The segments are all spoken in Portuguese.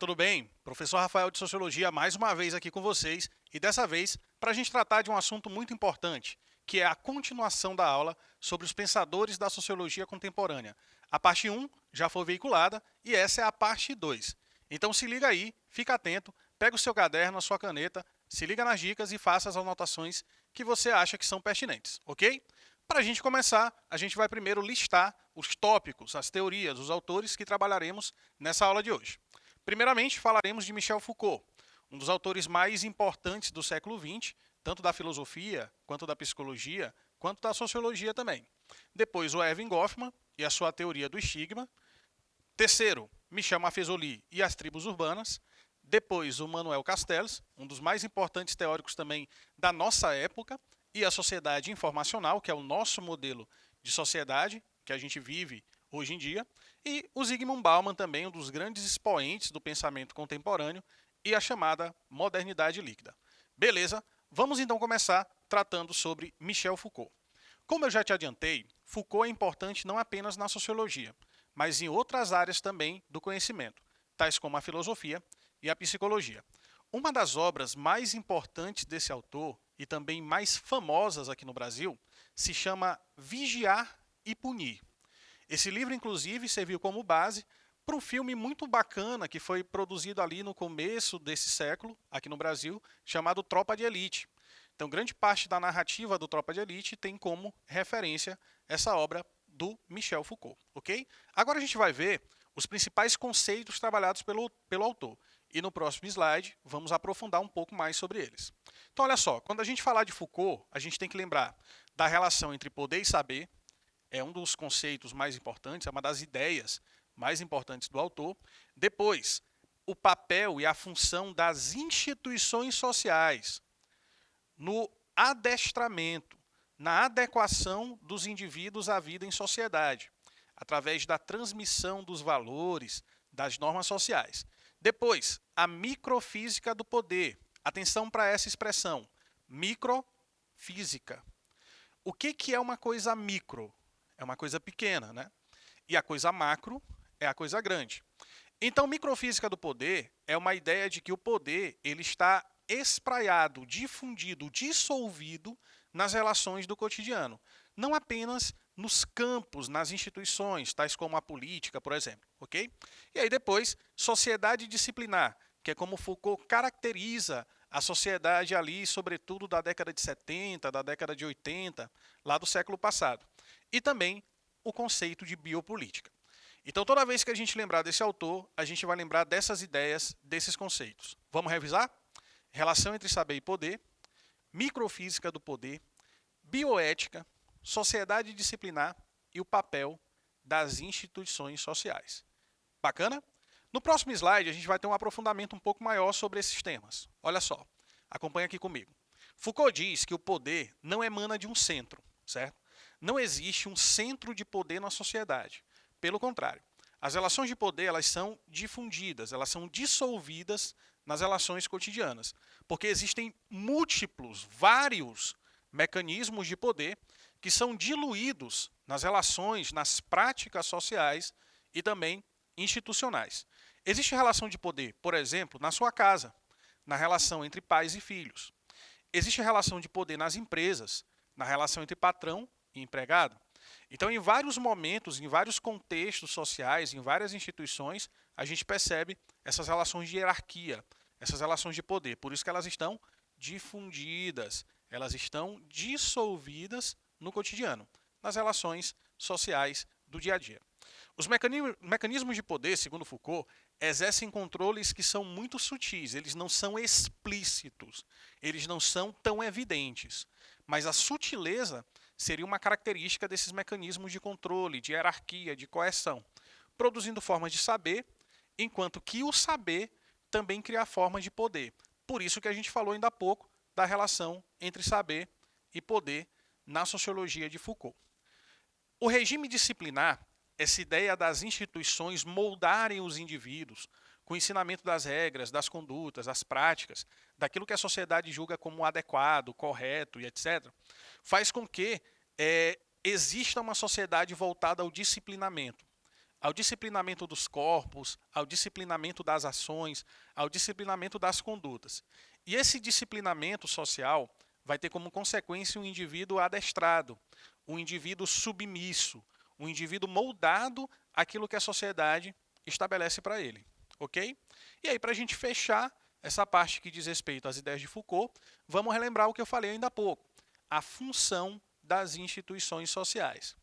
tudo bem? Professor Rafael de Sociologia mais uma vez aqui com vocês e dessa vez para a gente tratar de um assunto muito importante, que é a continuação da aula sobre os pensadores da sociologia contemporânea. A parte 1 já foi veiculada e essa é a parte 2. Então se liga aí, fica atento, pega o seu caderno, a sua caneta, se liga nas dicas e faça as anotações que você acha que são pertinentes, ok? Para a gente começar, a gente vai primeiro listar os tópicos, as teorias, os autores que trabalharemos nessa aula de hoje. Primeiramente, falaremos de Michel Foucault, um dos autores mais importantes do século XX, tanto da filosofia, quanto da psicologia, quanto da sociologia também. Depois, o Erving Goffman e a sua teoria do estigma. Terceiro, Michel Maffezoli e as tribos urbanas. Depois, o Manuel Castells, um dos mais importantes teóricos também da nossa época, e a sociedade informacional, que é o nosso modelo de sociedade que a gente vive hoje em dia, e o Zygmunt Bauman também, um dos grandes expoentes do pensamento contemporâneo e a chamada modernidade líquida. Beleza? Vamos então começar tratando sobre Michel Foucault. Como eu já te adiantei, Foucault é importante não apenas na sociologia, mas em outras áreas também do conhecimento, tais como a filosofia e a psicologia. Uma das obras mais importantes desse autor, e também mais famosas aqui no Brasil, se chama Vigiar e Punir. Esse livro, inclusive, serviu como base para um filme muito bacana que foi produzido ali no começo desse século, aqui no Brasil, chamado Tropa de Elite. Então, grande parte da narrativa do Tropa de Elite tem como referência essa obra do Michel Foucault, ok? Agora a gente vai ver os principais conceitos trabalhados pelo autor. E no próximo slide, vamos aprofundar um pouco mais sobre eles. Então, olha só, quando a gente falar de Foucault, a gente tem que lembrar da relação entre poder e saber, é um dos conceitos mais importantes, é uma das ideias mais importantes do autor. Depois, o papel e a função das instituições sociais no adestramento, na adequação dos indivíduos à vida em sociedade, através da transmissão dos valores, das normas sociais. Depois, a microfísica do poder. Atenção para essa expressão, microfísica. O que é uma coisa micro? É uma coisa pequena, né? E a coisa macro é a coisa grande. Então, microfísica do poder é uma ideia de que o poder ele está espraiado, difundido, dissolvido nas relações do cotidiano. Não apenas nos campos, nas instituições, tais como a política, por exemplo, ok? E aí depois, sociedade disciplinar, que é como Foucault caracteriza a sociedade ali, sobretudo da década de 70, da década de 80, lá do século passado. E também o conceito de biopolítica. Então, toda vez que a gente lembrar desse autor, a gente vai lembrar dessas ideias, desses conceitos. Vamos revisar? Relação entre saber e poder, microfísica do poder, bioética, sociedade disciplinar e o papel das instituições sociais. Bacana? No próximo slide, a gente vai ter um aprofundamento um pouco maior sobre esses temas. Olha só, acompanha aqui comigo. Foucault diz que o poder não emana de um centro, certo? Não existe um centro de poder na sociedade. Pelo contrário, as relações de poder elas são difundidas, elas são dissolvidas nas relações cotidianas, porque existem vários mecanismos de poder que são diluídos nas relações, nas práticas sociais e também institucionais. Existe relação de poder, por exemplo, na sua casa, na relação entre pais e filhos. Existe relação de poder nas empresas, na relação entre patrão e empregado. Então, em vários momentos, em vários contextos sociais, em várias instituições, a gente percebe essas relações de hierarquia, essas relações de poder. Por isso que elas estão difundidas, elas estão dissolvidas no cotidiano, nas relações sociais do dia a dia. Os mecanismos de poder, segundo Foucault, exercem controles que são muito sutis, eles não são explícitos, eles não são tão evidentes. Mas a sutileza seria uma característica desses mecanismos de controle, de hierarquia, de coerção, produzindo formas de saber, enquanto que o saber também cria formas de poder. Por isso que a gente falou ainda há pouco da relação entre saber e poder na sociologia de Foucault. O regime disciplinar, essa ideia das instituições moldarem os indivíduos com o ensinamento das regras, das condutas, das práticas, daquilo que a sociedade julga como adequado, correto e etc., faz com que exista uma sociedade voltada ao disciplinamento. ao disciplinamento dos corpos, ao disciplinamento das ações, ao disciplinamento das condutas. E esse disciplinamento social vai ter como consequência um indivíduo adestrado, um indivíduo submisso, um indivíduo moldado àquilo que a sociedade estabelece para ele, ok? E aí, para a gente fechar essa parte que diz respeito às ideias de Foucault, vamos relembrar o que eu falei ainda há pouco, a função das instituições sociais.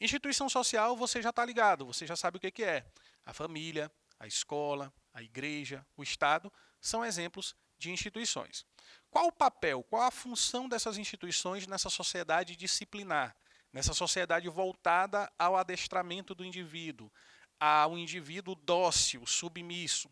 Instituição social, você já está ligado, você já sabe o que é. A família, a escola, a igreja, o Estado, são exemplos de instituições. Qual o papel, qual a função dessas instituições nessa sociedade disciplinar, nessa sociedade voltada ao adestramento do indivíduo, ao indivíduo dócil, submisso?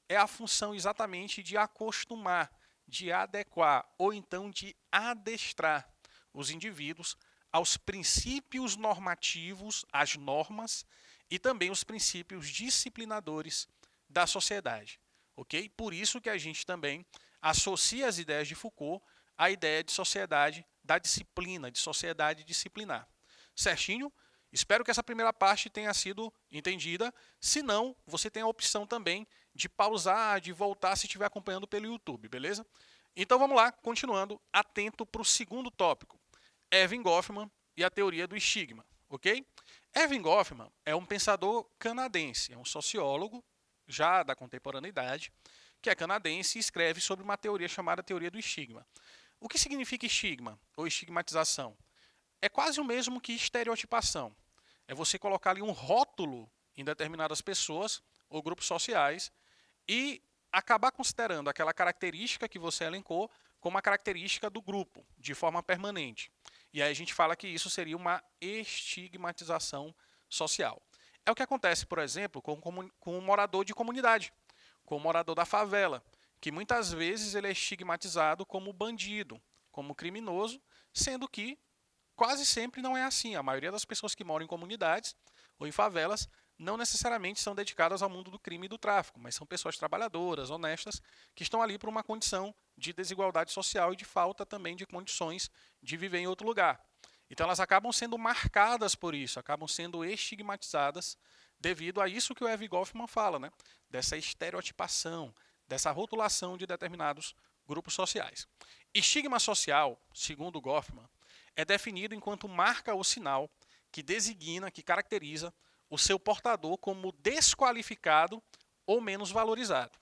É a função exatamente de acostumar, de adequar ou então de adestrar os indivíduos aos princípios normativos, às normas e também os princípios disciplinadores da sociedade, ok? Por isso que a gente também associa as ideias de Foucault à ideia de sociedade da disciplina, de sociedade disciplinar. Certinho? Espero que essa primeira parte tenha sido entendida. Se não, você tem a opção também de pausar, de voltar se estiver acompanhando pelo YouTube, beleza? Então vamos lá, continuando, atento para o segundo tópico. Erving Goffman e a teoria do estigma, ok? Erving Goffman é um pensador canadense, é um sociólogo já da contemporaneidade, que é canadense e escreve sobre uma teoria chamada teoria do estigma. O que significa estigma ou estigmatização? É quase o mesmo que estereotipação. É você colocar ali um rótulo em determinadas pessoas ou grupos sociais e acabar considerando aquela característica que você elencou como uma característica do grupo, de forma permanente. E aí a gente fala que isso seria uma estigmatização social. É o que acontece, por exemplo, com um morador de comunidade, com o morador da favela, que muitas vezes ele é estigmatizado como bandido, como criminoso, sendo que quase sempre não é assim. A maioria das pessoas que moram em comunidades ou em favelas não necessariamente são dedicadas ao mundo do crime e do tráfico, mas são pessoas trabalhadoras, honestas, que estão ali por uma condição de desigualdade social e de falta também de condições de viver em outro lugar. Então elas acabam sendo marcadas por isso, acabam sendo estigmatizadas devido a isso que o Erving Goffman fala, né? Dessa estereotipação, dessa rotulação de determinados grupos sociais. Estigma social, segundo Goffman, é definido enquanto marca ou sinal que designa, que caracteriza o seu portador como desqualificado ou menos valorizado.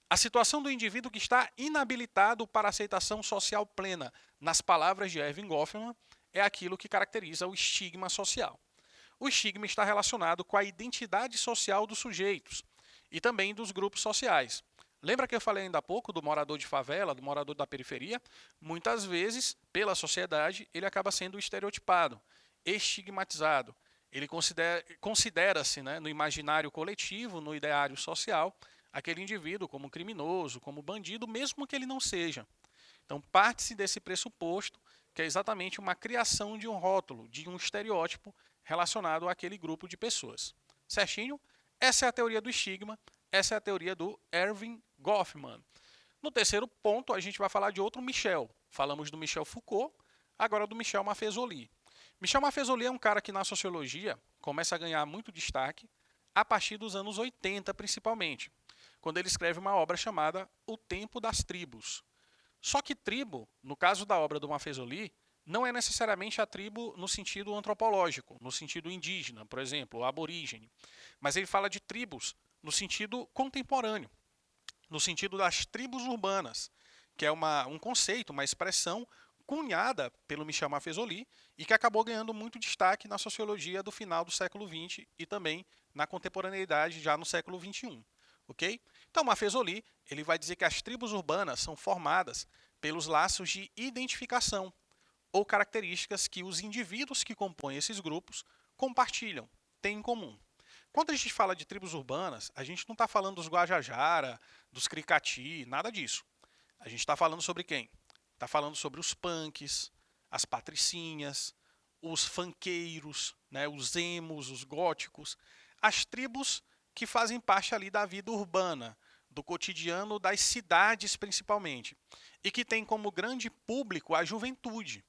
A situação do indivíduo que está inabilitado para a aceitação social plena, nas palavras de Erving Goffman, é aquilo que caracteriza o estigma social. O estigma está relacionado com a identidade social dos sujeitos e também dos grupos sociais. Lembra que eu falei ainda há pouco do morador de favela, do morador da periferia? Muitas vezes, pela sociedade, ele acaba sendo estereotipado, estigmatizado. Ele considera-se, né, no imaginário coletivo, no ideário social, aquele indivíduo como criminoso, como bandido, mesmo que ele não seja. Então, parte-se desse pressuposto, que é exatamente uma criação de um rótulo, de um estereótipo relacionado àquele grupo de pessoas. Certinho? Essa é a teoria do estigma, essa é a teoria do Erving Goffman. No terceiro ponto, a gente vai falar de outro Michel. Falamos do Michel Foucault, agora do Michel Maffezoli. Michel Maffezoli é um cara que na sociologia começa a ganhar muito destaque a partir dos anos 80, principalmente, quando ele escreve uma obra chamada O Tempo das Tribos. Só que tribo, no caso da obra do Maffezoli, não é necessariamente a tribo no sentido antropológico, no sentido indígena, por exemplo, o aborígene, mas ele fala de tribos no sentido contemporâneo, no sentido das tribos urbanas, que é um conceito, uma expressão cunhada pelo Michel Maffezoli e que acabou ganhando muito destaque na sociologia do final do século XX e também na contemporaneidade já no século XXI. Ok? Então, Maffezoli ele vai dizer que as tribos urbanas são formadas pelos laços de identificação ou características que os indivíduos que compõem esses grupos compartilham, têm em comum. Quando a gente fala de tribos urbanas, a gente não está falando dos Guajajara, dos Cricati, nada disso. A gente está falando sobre quem? Está falando sobre os punks, as patricinhas, os funkeiros, né, os emos, os góticos, as tribos que fazem parte ali da vida urbana, do cotidiano das cidades principalmente, e que tem como grande público a juventude.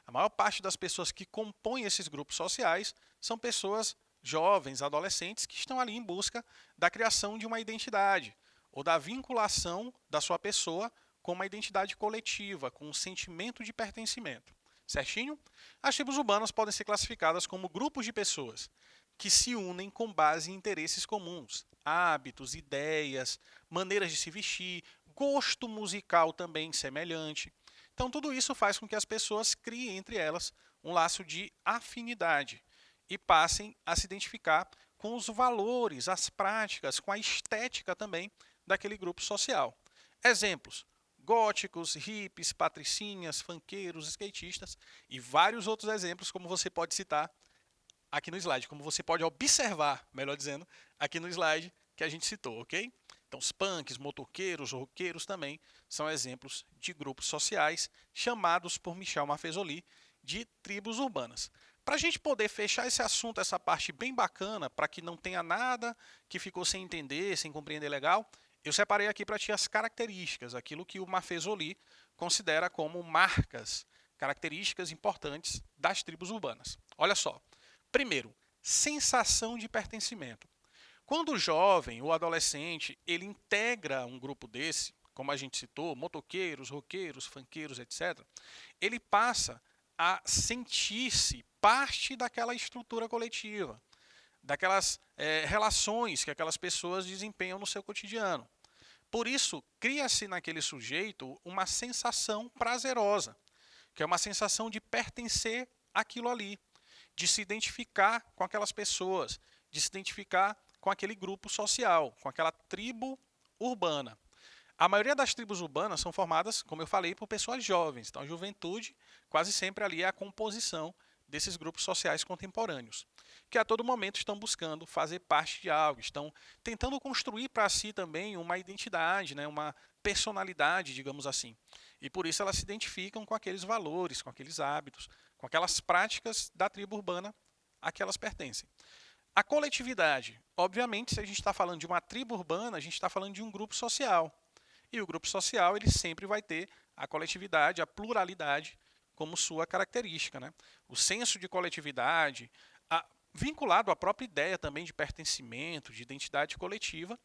A maior parte das pessoas que compõem esses grupos sociais são pessoas jovens, adolescentes que estão ali em busca da criação de uma identidade ou da vinculação da sua pessoa com uma identidade coletiva, com um sentimento de pertencimento. Certinho? As tribos urbanas podem ser classificadas como grupos de pessoas que se unem com base em interesses comuns, hábitos, ideias, maneiras de se vestir, gosto musical também semelhante. Então, tudo isso faz com que as pessoas criem entre elas um laço de afinidade e passem a se identificar com os valores, as práticas, com a estética também daquele grupo social. Exemplos: góticos, hippies, patricinhas, funkeiros, skatistas e vários outros exemplos, como você pode citar aqui no slide, como você pode observar, melhor dizendo, aqui no slide que a gente citou, ok? Então, os punks, motoqueiros, roqueiros também são exemplos de grupos sociais chamados por Michel Maffezoli de tribos urbanas. Para a gente poder fechar esse assunto, essa parte bem bacana, para que não tenha nada que ficou sem entender, sem compreender legal, eu separei aqui para ti as características, aquilo que o Maffezoli considera como marcas, características importantes das tribos urbanas. Olha só. Primeiro, sensação de pertencimento. Quando o jovem ou adolescente ele integra um grupo desse, como a gente citou, motoqueiros, roqueiros, funkeiros, etc., ele passa a sentir-se parte daquela estrutura coletiva, daquelas relações que aquelas pessoas desempenham no seu cotidiano. Por isso, cria-se naquele sujeito uma sensação prazerosa, que é uma sensação de pertencer àquilo ali, de se identificar com aquelas pessoas, de se identificar com aquele grupo social, com aquela tribo urbana. A maioria das tribos urbanas são formadas, como eu falei, por pessoas jovens. Então, a juventude quase sempre ali é a composição desses grupos sociais contemporâneos, que a todo momento estão buscando fazer parte de algo, estão tentando construir para si também uma identidade, né, uma personalidade, digamos assim. E por isso elas se identificam com aqueles valores, com aqueles hábitos, com aquelas práticas da tribo urbana a que elas pertencem. A coletividade. Obviamente, se a gente está falando de uma tribo urbana, a gente está falando de um grupo social. E o grupo social ele sempre vai ter a coletividade, a pluralidade como sua característica. Né? O senso de coletividade, vinculado à própria ideia também de pertencimento, de identidade coletiva,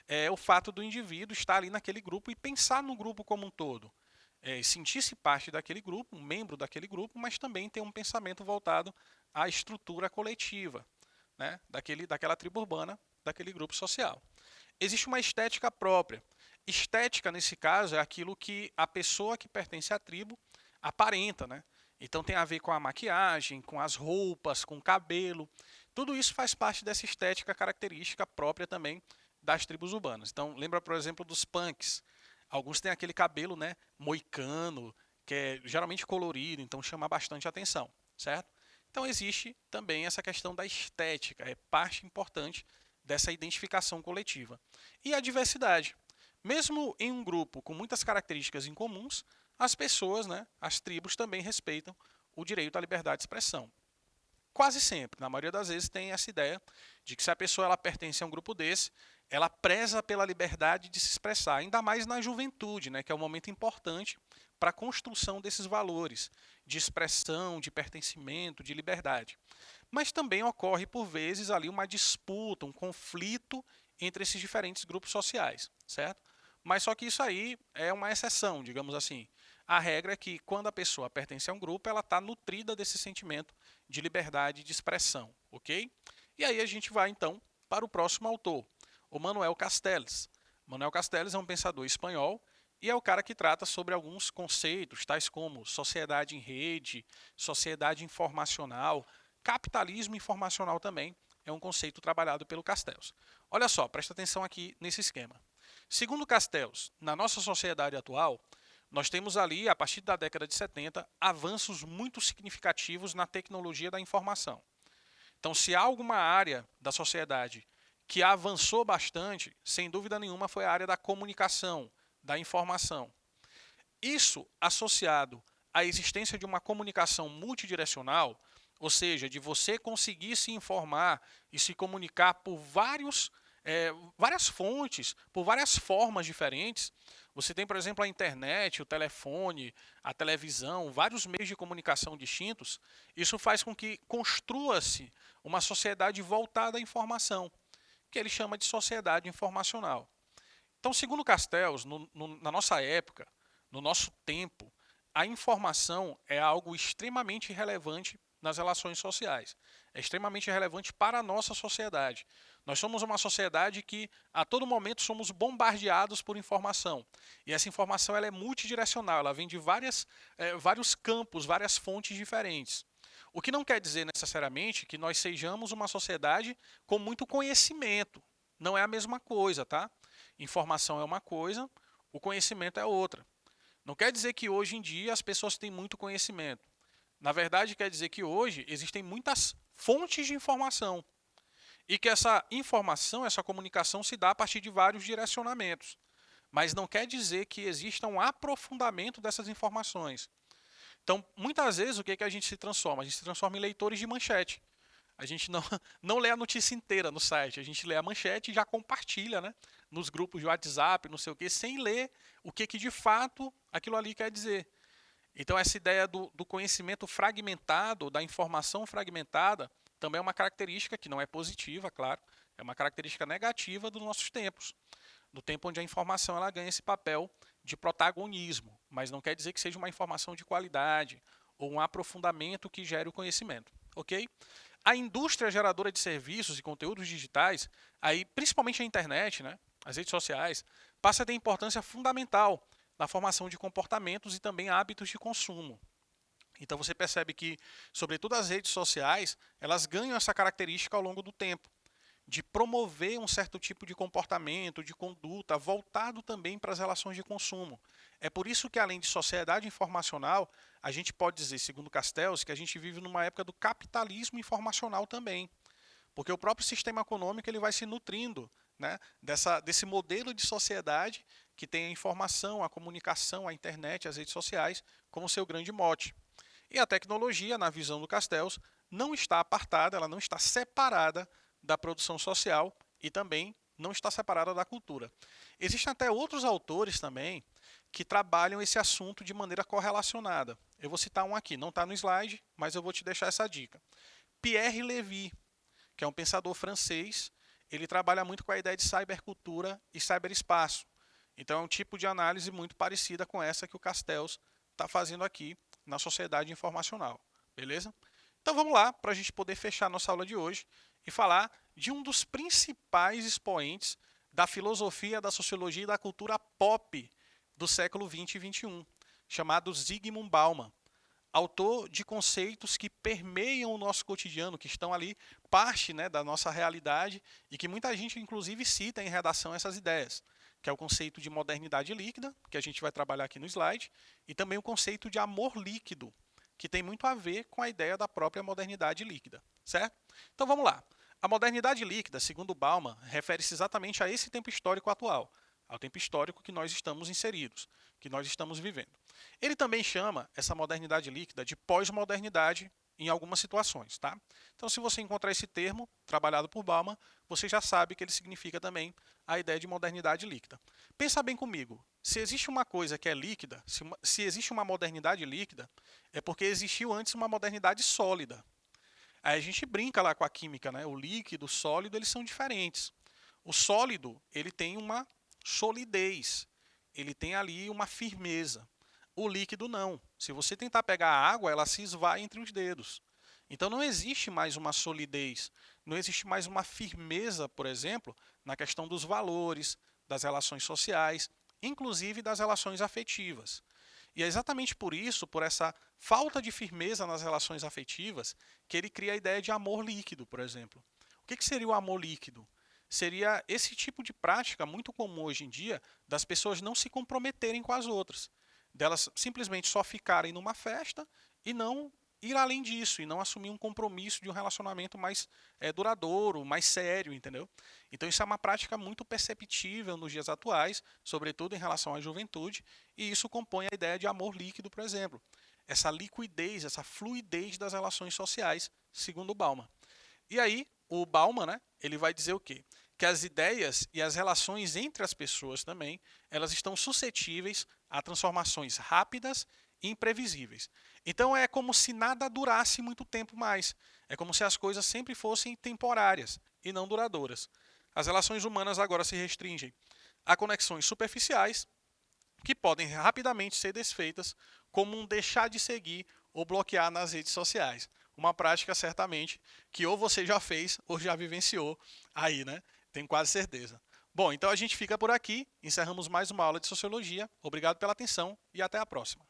é o fato do indivíduo estar ali naquele grupo e pensar no grupo como um todo. Sentir-se parte daquele grupo, um membro daquele grupo, mas também ter um pensamento voltado à estrutura coletiva, né, daquela tribo urbana, daquele grupo social. Existe uma estética própria. Estética, nesse caso, é aquilo que a pessoa que pertence à tribo aparenta, né? Então tem a ver com a maquiagem, com as roupas, com o cabelo. Tudo isso faz parte dessa estética característica própria também das tribos urbanas. Então, lembra, por exemplo, dos punks. Alguns têm aquele cabelo, né, moicano, que é geralmente colorido, então chama bastante atenção, certo? Então existe também essa questão da estética, é parte importante dessa identificação coletiva. E a diversidade. Mesmo em um grupo com muitas características em comuns, as pessoas, né, as tribos também respeitam o direito à liberdade de expressão. Quase sempre, na maioria das vezes, tem essa ideia de que se a pessoa ela pertence a um grupo desse, ela preza pela liberdade de se expressar, ainda mais na juventude, né, que é um momento importante para a construção desses valores de expressão, de pertencimento, de liberdade. Mas também ocorre, por vezes, ali uma disputa, um conflito entre esses diferentes grupos sociais, certo? Mas só que isso aí é uma exceção, digamos assim. A regra é que quando a pessoa pertence a um grupo, ela está nutrida desse sentimento de liberdade de expressão, ok? E aí a gente vai então para o próximo autor, o Manuel Castells. Manuel Castells é um pensador espanhol e é o cara que trata sobre alguns conceitos, tais como sociedade em rede, sociedade informacional, capitalismo informacional também é um conceito trabalhado pelo Castells. Olha só, presta atenção aqui nesse esquema. Segundo Castells, na nossa sociedade atual, nós temos ali, a partir da década de 70, avanços muito significativos na tecnologia da informação. Então, se há alguma área da sociedade que avançou bastante, sem dúvida nenhuma, foi a área da comunicação, da informação. Isso associado à existência de uma comunicação multidirecional, ou seja, de você conseguir se informar e se comunicar por vários várias fontes, por várias formas diferentes. Você tem, por exemplo, a internet, o telefone, a televisão, vários meios de comunicação distintos. Isso faz com que construa-se uma sociedade voltada à informação, que ele chama de sociedade informacional. Então, segundo Castells, na nossa época, no nosso tempo, a informação é algo extremamente relevante nas relações sociais. É extremamente relevante para a nossa sociedade. Nós somos uma sociedade que a todo momento somos bombardeados por informação. E essa informação ela é multidirecional, ela vem de vários campos, várias fontes diferentes. O que não quer dizer necessariamente que nós sejamos uma sociedade com muito conhecimento. Não é a mesma coisa, tá? Informação é uma coisa, o conhecimento é outra. Não quer dizer que hoje em dia as pessoas têm muito conhecimento. Na verdade, quer dizer que hoje existem muitas fontes de informação e que essa informação, essa comunicação se dá a partir de vários direcionamentos. Mas não quer dizer que exista um aprofundamento dessas informações. Então, muitas vezes, o que, é que a gente se transforma? A gente se transforma em leitores de manchete. A gente não, não lê a notícia inteira no site, a gente lê a manchete e já compartilha, né? Nos grupos de WhatsApp, não sei o quê, sem ler o que de fato aquilo ali quer dizer. Então, essa ideia do conhecimento fragmentado, da informação fragmentada, também é uma característica que não é positiva, claro, é uma característica negativa dos nossos tempos. Do tempo onde a informação ela ganha esse papel de protagonismo, mas não quer dizer que seja uma informação de qualidade ou um aprofundamento que gere o conhecimento, ok? A indústria geradora de serviços e conteúdos digitais, aí principalmente a internet, né, as redes sociais, passa a ter importância fundamental na formação de comportamentos e também hábitos de consumo. Então você percebe que, sobretudo as redes sociais, elas ganham essa característica ao longo do tempo, de promover um certo tipo de comportamento, de conduta, voltado também para as relações de consumo. É por isso que, além de sociedade informacional, a gente pode dizer, segundo Castells, que a gente vive numa época do capitalismo informacional também. Porque o próprio sistema econômico ele vai se nutrindo, né, desse modelo de sociedade que tem a informação, a comunicação, a internet, as redes sociais como seu grande mote. E a tecnologia, na visão do Castells, não está apartada, ela não está separada da produção social e também não está separada da cultura. Existem até outros autores também que trabalham esse assunto de maneira correlacionada. Eu vou citar um aqui, não está no slide, mas eu vou te deixar essa dica. Pierre Lévy, que é um pensador francês, ele trabalha muito com a ideia de cybercultura e cyberespaço. Então é um tipo de análise muito parecida com essa que o Castells está fazendo aqui na sociedade informacional. Beleza? Então vamos lá, para a gente poder fechar nossa aula de hoje e falar de um dos principais expoentes da filosofia, da sociologia e da cultura pop do século 20 e 21, chamado Zygmunt Bauman, autor de conceitos que permeiam o nosso cotidiano, que estão ali parte, né, da nossa realidade e que muita gente inclusive cita em redação essas ideias, que é o conceito de modernidade líquida, que a gente vai trabalhar aqui no slide, e também o conceito de amor líquido, que tem muito a ver com a ideia da própria modernidade líquida, certo? Então vamos lá. A modernidade líquida, segundo Bauman, refere-se exatamente a esse tempo histórico atual, ao tempo histórico que nós estamos inseridos, que nós estamos vivendo. Ele também chama essa modernidade líquida de pós-modernidade em algumas situações, tá? Então, se você encontrar esse termo trabalhado por Bauman, você já sabe que ele significa também a ideia de modernidade líquida. Pensa bem comigo, se existe uma coisa que é líquida, se existe uma modernidade líquida, é porque existiu antes uma modernidade sólida. Aí a gente brinca lá com a química, né? O líquido, o sólido, eles são diferentes. O sólido, ele tem uma solidez, ele tem ali uma firmeza. O líquido não. Se você tentar pegar a água, ela se esvai entre os dedos. Então não existe mais uma solidez, não existe mais uma firmeza, por exemplo, na questão dos valores, das relações sociais, inclusive das relações afetivas. E é exatamente por isso, por essa falta de firmeza nas relações afetivas, que ele cria a ideia de amor líquido, por exemplo. O que seria o amor líquido? Seria esse tipo de prática muito comum hoje em dia das pessoas não se comprometerem com as outras, delas simplesmente só ficarem numa festa e não ir além disso, e não assumir um compromisso de um relacionamento mais duradouro, mais sério, entendeu? Então isso é uma prática muito perceptível nos dias atuais, sobretudo em relação à juventude, e isso compõe a ideia de amor líquido, por exemplo. Essa liquidez, essa fluidez das relações sociais, segundo o Bauman. E aí, o Bauman, né, ele vai dizer o quê? que as ideias e as relações entre as pessoas também, elas estão suscetíveis a transformações rápidas e imprevisíveis. Então é como se nada durasse muito tempo mais. É como se as coisas sempre fossem temporárias e não duradouras. As relações humanas agora se restringem a conexões superficiais que podem rapidamente ser desfeitas, como um deixar de seguir ou bloquear nas redes sociais. Uma prática certamente que ou você já fez ou já vivenciou aí, né? Tenho quase certeza. Bom, então a gente fica por aqui, encerramos mais uma aula de Sociologia. Obrigado pela atenção e até a próxima.